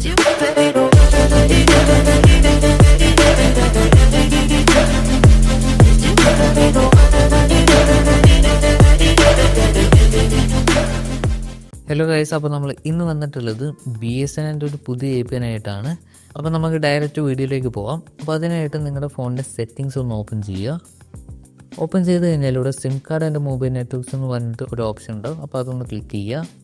Hello guys, അപ്പോൾ നമ്മൾ ഇന്ന് വന്നിട്ടുള്ളത് BSNL ഒരു പുതിയ API ആയിട്ടാണ്. അപ്പോൾ നമുക്ക് ഡയറക്റ്റ് വീഡിയോയിലേക്ക് പോകാം. അപ്പോൾ അതിനായിട്ട് നിങ്ങളുടെ ഫോണിൻ്റെ സെറ്റിങ്സ് ഒന്ന് ഓപ്പൺ ചെയ്യുക. ഓപ്പൺ ചെയ്ത് കഴിഞ്ഞാൽ ഇവിടെ SIM card and mobile networks എന്ന് പറഞ്ഞിട്ട് ഒരു ഓപ്ഷൻ ഉണ്ടാവും. അപ്പോൾ അതൊന്ന് ക്ലിക്ക് ചെയ്യുക.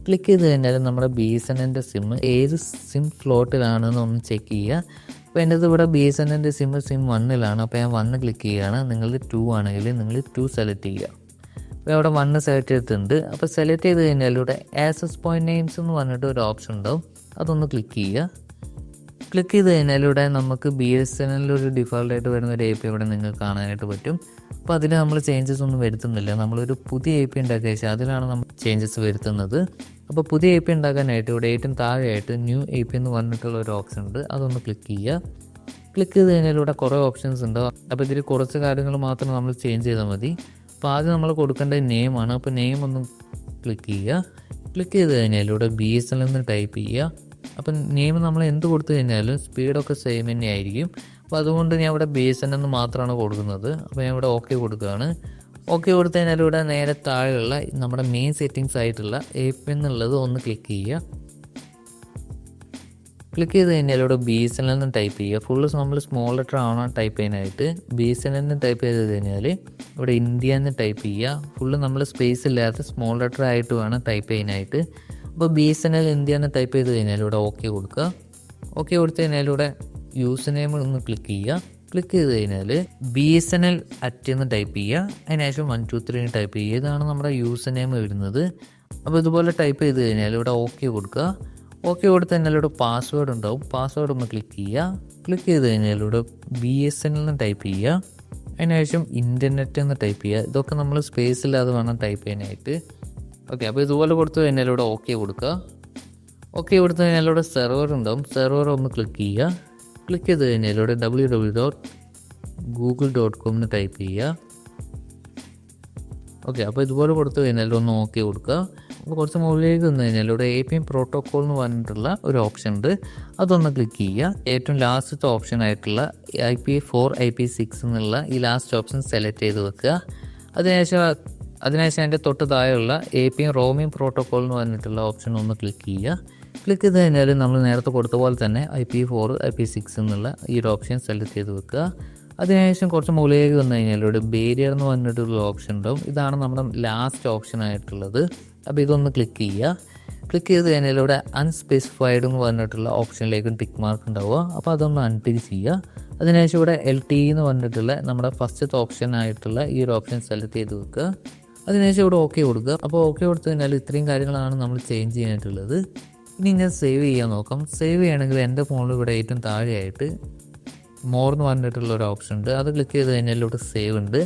ക്ലിക്ക് ചെയ്ത് കഴിഞ്ഞാൽ നമ്മുടെ BSNLൻ്റെ സിം ഏത് സിം സ്ലോട്ടിലാണെന്ന് ഒന്ന് ചെക്ക് ചെയ്യുക. അപ്പോൾ എൻ്റെ ഇവിടെ BSNLൻ്റെ സിം 1ലാണ്. അപ്പോൾ ഞാൻ 1 ക്ലിക്ക് ചെയ്യുകയാണ്. നിങ്ങൾ 2 ആണെങ്കിൽ നിങ്ങൾ 2 സെലക്ട് ചെയ്യുക. അപ്പോൾ അവിടെ 1 സെലക്ട് ചെയ്തിട്ടുണ്ട്. അപ്പോൾ സെലക്ട് ചെയ്ത് കഴിഞ്ഞാൽ ഇവിടെ ആക്സസ് പോയിൻറ്റ് നെയിംസ് എന്ന് പറഞ്ഞിട്ട് ഒരു ഓപ്ഷൻ ഉണ്ടാവും. അതൊന്ന് ക്ലിക്ക് ചെയ്യുക. ക്ലിക്ക് ചെയ്ത് കഴിഞ്ഞാൽ ഇവിടെ നമുക്ക് BSNL ഒരു ഡിഫോൾട്ടായിട്ട് വരുന്ന ഒരു API ഇവിടെ നിങ്ങൾക്ക് കാണാനായിട്ട് പറ്റും. അപ്പോൾ അതിൽ നമ്മൾ ചേഞ്ചസ് ഒന്നും വരുത്തുന്നില്ല. നമ്മളൊരു പുതിയ API ഉണ്ടാക്കിയ ശേഷം അതിലാണ് നമ്മൾ ചേഞ്ചസ് വരുത്തുന്നത്. അപ്പോൾ പുതിയ API ഉണ്ടാക്കാനായിട്ട് ഇവിടെ ഏറ്റവും താഴെയായിട്ട് ന്യൂ API എന്ന് പറഞ്ഞിട്ടുള്ള ഒരു ഓപ്ഷൻ ഉണ്ട്. അതൊന്ന് ക്ലിക്ക് ചെയ്യുക. ക്ലിക്ക് ചെയ്ത് കഴിഞ്ഞാൽ ഇവിടെ കുറേ ഓപ്ഷൻസ് ഉണ്ട്. അപ്പോൾ ഇതിൽ കുറച്ച് കാര്യങ്ങൾ മാത്രം നമ്മൾ ചേഞ്ച് ചെയ്താൽ മതി. അപ്പോൾ ആദ്യം നമ്മൾ കൊടുക്കേണ്ട നെയിമാണ്. അപ്പോൾ നെയിം ഒന്ന് ക്ലിക്ക് ചെയ്യുക. ക്ലിക്ക് ചെയ്ത് കഴിഞ്ഞാൽ ഇവിടെ BSNL എന്ന് ടൈപ്പ് ചെയ്യുക. അപ്പം നെയിം നമ്മൾ എന്ത് കൊടുത്തു കഴിഞ്ഞാലും സ്പീഡൊക്കെ സെയിം തന്നെ ആയിരിക്കും. അപ്പോൾ അതുകൊണ്ട് ഞാൻ ഇവിടെ BSNL എന്ന് മാത്രമാണ് കൊടുക്കുന്നത്. അപ്പോൾ ഞാൻ ഇവിടെ ഓക്കെ കൊടുക്കുകയാണ്. ഓക്കെ കൊടുത്തു കഴിഞ്ഞാൽ ഇവിടെ നേരെ താഴെയുള്ള നമ്മുടെ മെയിൻ സെറ്റിങ്സ് ആയിട്ടുള്ള API എന്നുള്ളത് ഒന്ന് ക്ലിക്ക് ചെയ്യുക. ക്ലിക്ക് ചെയ്ത് കഴിഞ്ഞാൽ ഇവിടെ BSNL എന്ന് ടൈപ്പ് ചെയ്യുക. ഫുള്ള് നമ്മൾ സ്മോൾ ലെറ്റർ ആണ് ടൈപ്പ് ചെയ്യാനായിട്ട്. BSNL എന്ന് ടൈപ്പ് ചെയ്ത് കഴിഞ്ഞാൽ ഇവിടെ ഇന്ത്യ എന്ന് ടൈപ്പ് ചെയ്യുക. ഫുള്ള് നമ്മൾ സ്പേസ് ഇല്ലാത്ത സ്മോൾ ലെറ്റർ ആയിട്ട് വേണം ടൈപ്പ് ചെയ്യാനായിട്ട്. അപ്പോൾ BSNL ഇന്ത്യ എന്ന് ടൈപ്പ് ചെയ്ത് കഴിഞ്ഞാൽ ഇവിടെ ഓക്കെ കൊടുക്കുക. ഓക്കെ കൊടുത്തു കഴിഞ്ഞാൽ ഇവിടെ യൂസർ നെയിം ഒന്ന് ക്ലിക്ക് ചെയ്യുക. ക്ലിക്ക് ചെയ്ത് കഴിഞ്ഞാൽ BSNL എന്ന് ടൈപ്പ് ചെയ്യുക. അതിനുശേഷം 1 2 3 ടൈപ്പ് ചെയ്യുക. ഇതാണ് നമ്മുടെ യൂസർ നെയിം വരുന്നത്. അപ്പോൾ ഇതുപോലെ ടൈപ്പ് ചെയ്ത് കഴിഞ്ഞാൽ ഇവിടെ ഓക്കെ കൊടുക്കുക. ഓക്കെ കൊടുത്ത് കഴിഞ്ഞാൽ ഇവിടെ പാസ്വേഡ് ഉണ്ടാവും. പാസ്വേഡ് ഒന്ന് ക്ലിക്ക് ചെയ്യുക. ക്ലിക്ക് ചെയ്ത് കഴിഞ്ഞാൽ ഇവിടെ BSNL എന്ന് ടൈപ്പ് ചെയ്യുക. അതിനുശേഷം ഇൻ്റർനെറ്റ് എന്ന് ടൈപ്പ് ചെയ്യുക. ഇതൊക്കെ നമ്മൾ സ്പേസ് ഇല്ലാതെ വേണം ടൈപ്പ് ചെയ്യാനായിട്ട്. ഓക്കെ, അപ്പോൾ ഇതുപോലെ കൊടുത്തു കഴിഞ്ഞാൽ ഇവിടെ ഓക്കെ കൊടുക്കുക. ഓക്കെ കൊടുത്തു കഴിഞ്ഞാൽ ഇവിടെ സെർവർ ഉണ്ടാവും. സെർവർ ഒന്ന് ക്ലിക്ക് ചെയ്യുക. ക്ലിക്ക് ചെയ്ത് കഴിഞ്ഞാൽ ഇവിടെ www.google.com എന്ന് ടൈപ്പ് ചെയ്യുക. ഓക്കെ, അപ്പോൾ ഇതുപോലെ കൊടുത്തു കഴിഞ്ഞാൽ ഒന്ന് ഓക്കെ കൊടുക്കുക. അപ്പോൾ കുറച്ച് മുകളിലേക്ക് വന്നു കഴിഞ്ഞാൽ ഇവിടെ API പ്രോട്ടോക്കോൾ എന്ന് പറഞ്ഞിട്ടുള്ള ഒരു ഓപ്ഷൻ ഉണ്ട്. അതൊന്ന് ക്ലിക്ക് ചെയ്യുക. ഏറ്റവും ലാസ്റ്റത്തെ ഓപ്ഷൻ ആയിട്ടുള്ള IP4 IP6 എന്നുള്ള ഈ ലാസ്റ്റ് ഓപ്ഷൻ സെലക്ട് ചെയ്ത് വെക്കുക. അതിനുശേഷം അതിൻ്റെ തൊട്ട് താഴെയുള്ള API റോമിംഗ് പ്രോട്ടോക്കോൾ എന്ന് പറഞ്ഞിട്ടുള്ള ഓപ്ഷൻ ഒന്ന് ക്ലിക്ക് ചെയ്യുക. ക്ലിക്ക് ചെയ്ത് കഴിഞ്ഞാൽ നമ്മൾ നേരത്തെ കൊടുത്ത പോലെ തന്നെ IP4 IP6 എന്നുള്ള ഈ ഒരു ഓപ്ഷൻ സെലക്ട് ചെയ്ത് വെക്കുക. അതിനുശേഷം കുറച്ച് മുകളിലേക്ക് വന്നു കഴിഞ്ഞാൽ ഇവിടെ ബാരിയർ എന്ന് പറഞ്ഞിട്ടുള്ള ഓപ്ഷൻ ഉണ്ടാവും. ഇതാണ് നമ്മുടെ ലാസ്റ്റ് ഓപ്ഷൻ ആയിട്ടുള്ളത്. അപ്പോൾ ഇതൊന്ന് ക്ലിക്ക് ചെയ്യുക. ക്ലിക്ക് ചെയ്ത് കഴിഞ്ഞാൽ ഇവിടെ അൺസ്പെസിഫൈഡ് എന്ന് പറഞ്ഞിട്ടുള്ള ഓപ്ഷനിലേക്ക് ടിക്ക് മാർക്ക് ഉണ്ടാവുക. അപ്പോൾ അതൊന്ന് അൺടിക്ക് ചെയ്യുക. അതിനുശേഷം ഇവിടെ LTE എന്ന് പറഞ്ഞിട്ടുള്ള നമ്മുടെ ഫസ്റ്റത്തെ ഓപ്ഷൻ ആയിട്ടുള്ള ഈ ഒരു ഓപ്ഷൻ സെലക്ട് ചെയ്ത് വെക്കുക. അതിനുശേഷം ഇവിടെ ഓക്കെ കൊടുക്കുക. അപ്പോൾ ഓക്കെ കൊടുത്തു കഴിഞ്ഞാൽ ഇത്രയും കാര്യങ്ങളാണ് നമ്മൾ ചേഞ്ച് ചെയ്യാനായിട്ടുള്ളത്. ഇനി ഞാൻ സേവ് ചെയ്യാൻ നോക്കാം. സേവ് ചെയ്യണമെങ്കിൽ എൻ്റെ ഫോണിൽ ഇവിടെ ഏറ്റവും താഴെയായിട്ട് മോർ എന്ന് പറഞ്ഞിട്ടുള്ള ഒരു ഓപ്ഷൻ ഉണ്ട്. അത് ക്ലിക്ക് ചെയ്ത് കഴിഞ്ഞാൽ ഇവിടെ സേവ് ഉണ്ട്.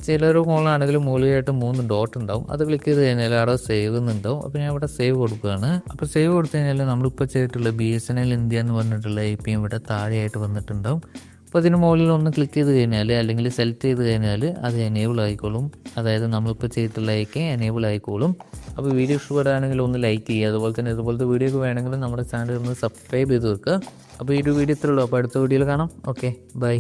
ചിലൊരു ഫോണിലാണെങ്കിൽ മൂലയായിട്ട് 3 ഡോട്ട് ഉണ്ടാവും. അത് ക്ലിക്ക് ചെയ്ത് കഴിഞ്ഞാൽ അവിടെ സേവ് എന്നുണ്ടാവും. അപ്പോൾ ഞാൻ ഇവിടെ സേവ് കൊടുക്കുകയാണ്. അപ്പോൾ സേവ് കൊടുത്തു കഴിഞ്ഞാൽ നമ്മളിപ്പോൾ ചെയ്തിട്ടുള്ള BSNL ഇന്ത്യ എന്ന് പറഞ്ഞിട്ടുള്ള API ഇവിടെ താഴെയായിട്ട് വന്നിട്ടുണ്ടാവും. അപ്പോൾ അതിന് മുകളിൽ ഒന്ന് ക്ലിക്ക് ചെയ്ത് കഴിഞ്ഞാൽ അല്ലെങ്കിൽ സെലക്ട് ചെയ്ത് കഴിഞ്ഞാൽ അത് എനേബിൾ ആയിക്കോളും. അതായത് നമ്മളിപ്പോൾ ചെയ്തിട്ടുള്ള API എനേബിൾ ആയിക്കോളും. അപ്പോൾ വീഡിയോ ഇഷ്ടപ്പെടുകയാണെങ്കിൽ ഒന്ന് ലൈക്ക് ചെയ്യുക. അതുപോലെ തന്നെ ഇതുപോലത്തെ വീഡിയോ ഒക്കെ വേണമെങ്കിൽ നമ്മുടെ ചാനൽ ഒന്ന് സബ്സ്ക്രൈബ് ചെയ്ത് വെക്കുക. അപ്പോൾ ഈ ഒരു വീഡിയോ ഇത്രേ ഉള്ളൂ. അപ്പോൾ അടുത്ത വീഡിയോയിൽ കാണാം. Okay, by.